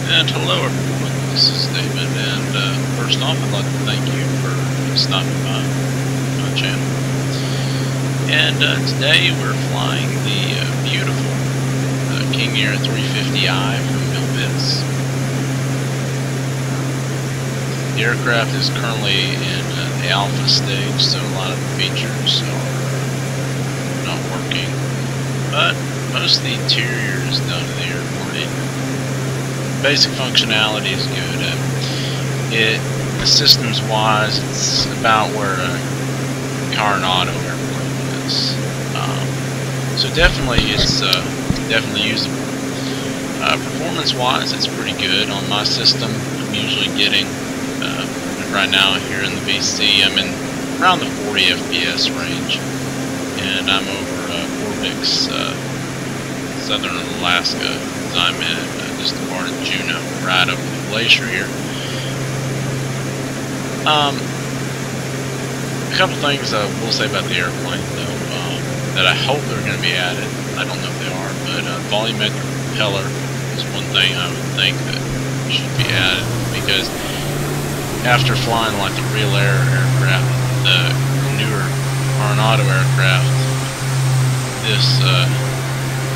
And hello everyone, this is David, and first off I'd like to thank you for stopping by my channel. And today we're flying the beautiful King Air 350i from Milviz. The aircraft is currently in the alpha stage, so a lot of the features are not working, but most of the interior is done in the airplane. Basic functionality is good. Systems wise, it's about where a Coronado airplane is. So definitely it's definitely usable. Performance wise, it's pretty good on my system. I'm usually getting right now here in the VC, I'm in around the 40 FPS range, and I'm over Orvik's Southern Alaska, as I'm in just a part of Juneau, right over the glacier here. A couple things I will say about the airplane, though, that I hope they're going to be added. I don't know if they are, but volumetric propeller is one thing I would think that should be added, because after flying like the real air aircraft, the newer Coronado aircraft, this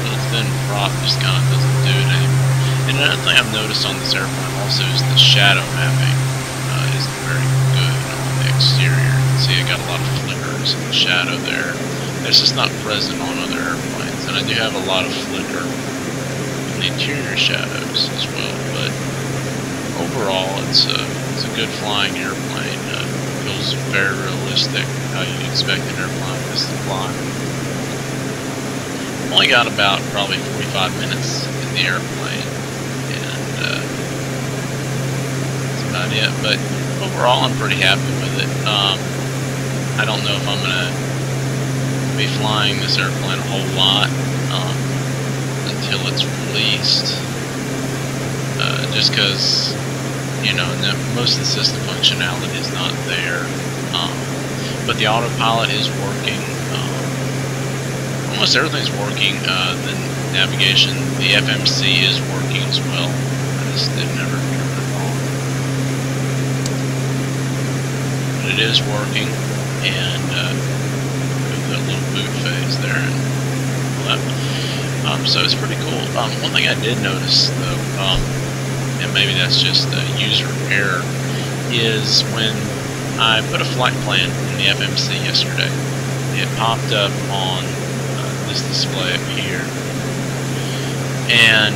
little thin prop just kind of doesn't do it anymore. And another thing I've noticed on this airplane also is the shadow mapping isn't very good on the exterior. You can see I got a lot of flickers in the shadow there. That's just not present on other airplanes. And I do have a lot of flicker in the interior shadows as well. But overall, it's a good flying airplane. Feels very realistic, how you'd expect an airplane like this to fly. I've only got about probably 45 minutes in the airplane, and that's about it. But overall, I'm pretty happy with it. I don't know if I'm going to be flying this airplane a whole lot until it's released, just because, you know, most of the system functionality is not there, but the autopilot is working. Almost everything's working. The navigation, the FMC is working as well. I just didn't ever turn it on, but it is working, and with that little boot phase there and all that. So it's pretty cool. One thing I did notice, though, and maybe that's just a user error, is when I put a flight plan in the FMC yesterday, it popped up on this display up here, and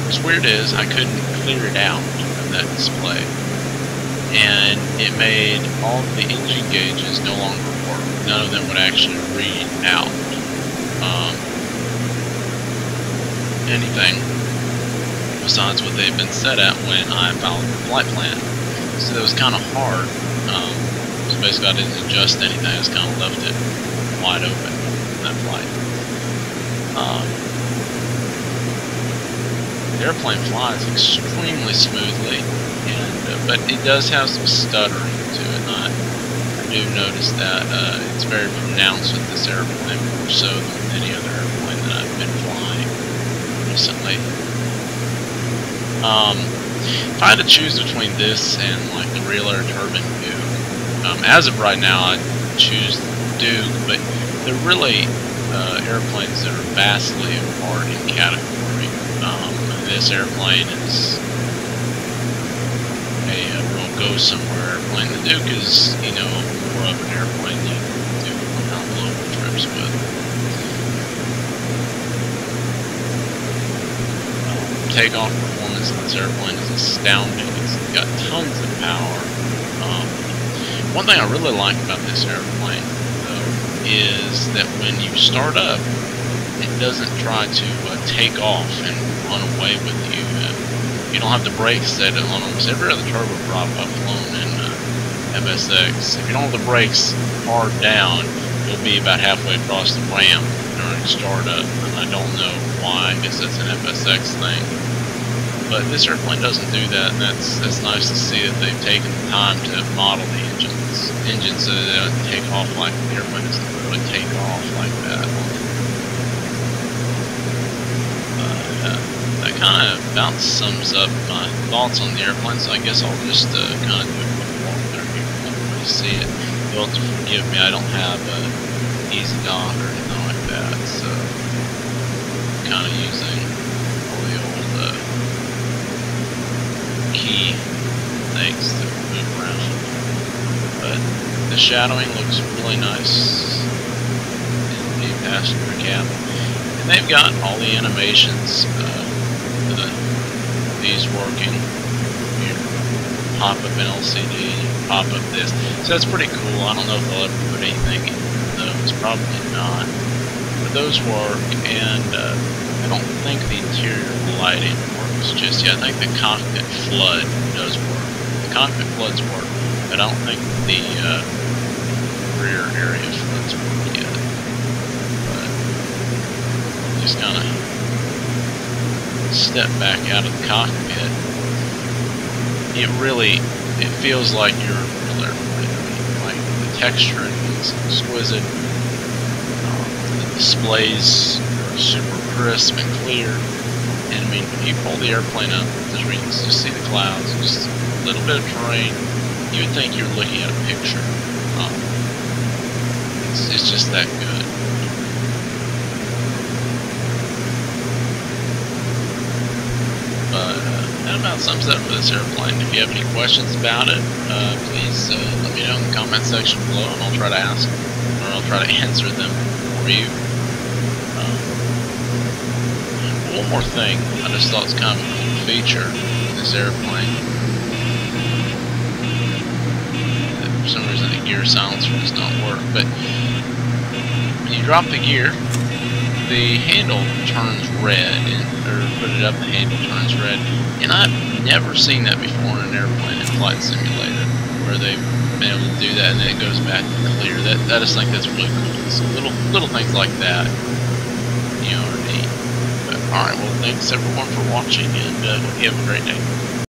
what's weird is I couldn't clear it out of that display, and it made all of the engine gauges no longer work. None of them would actually read out anything besides what they've been set at when I followed the flight plan. So it was kind of hard. So basically I didn't adjust anything, I just kind of left it wide open in that flight. The airplane flies extremely smoothly, and but it does have some stuttering to it, and I do notice that it's very pronounced with this airplane, more so than any other airplane that I've been flying recently. If I had to choose between this and like the real air turbine Duke, as of right now I'd choose Duke, but they're really airplanes that are vastly apart in category. This airplane is a real go-somewhere airplane. The Duke is, you know, more of an airplane you do on global trips with. Takeoff performance on this airplane is astounding. It's got tons of power. One thing I really like about this airplane, though, is that when you start up, it doesn't try to take off and run away with you. You don't have the brakes set on almost every other turboprop I've flown in FSX. If you don't have the brakes hard down, you'll be about halfway across the ramp during startup, and I don't know why. I guess that's an FSX thing. But this airplane doesn't do that, and that's nice to see that they've taken the time to model the engines so that they don't take off like the airplane doesn't really take off like that. about sums up my thoughts on the airplane, so I guess I'll just kind of do a quick walkthrough here. You see it. You'll have to forgive me, I don't have easy dock or anything like that, so I'm kind of using all the old key things to move around. But the shadowing looks really nice in the passenger cabin. And they've got all the animations, these working. You pop up an LCD, pop up this. So that's pretty cool. I don't know if they'll ever put anything in those, probably not. But those work, and I don't think the interior lighting works just yet. I think the cockpit flood does work. The cockpit floods work, but I don't think the rear area floods work yet. But just kind of step back out of the cockpit. It feels like you're in a real airplane. I mean, like the texture is exquisite. The displays are super crisp and clear. And I mean, if you pull the airplane up, you can just see the clouds, just a little bit of terrain. You would think you're looking at a picture. It's just that good. But that about sums it up for this airplane. If you have any questions about it, please let me know in the comment section below, and I'll try to ask, or I'll try to answer them for you. One more thing, I just thought it's kind of a cool feature in this airplane. For some reason the gear silencer does not work, but when you drop the gear, the handle turns red, or put it up, the handle turns red, and I've never seen that before in an airplane in Flight Simulator, where they've been able to do that and then it goes back to clear. I just think that's really cool. So little things like that, you know, are neat. But alright, well, thanks everyone for watching, and hope you have a great day.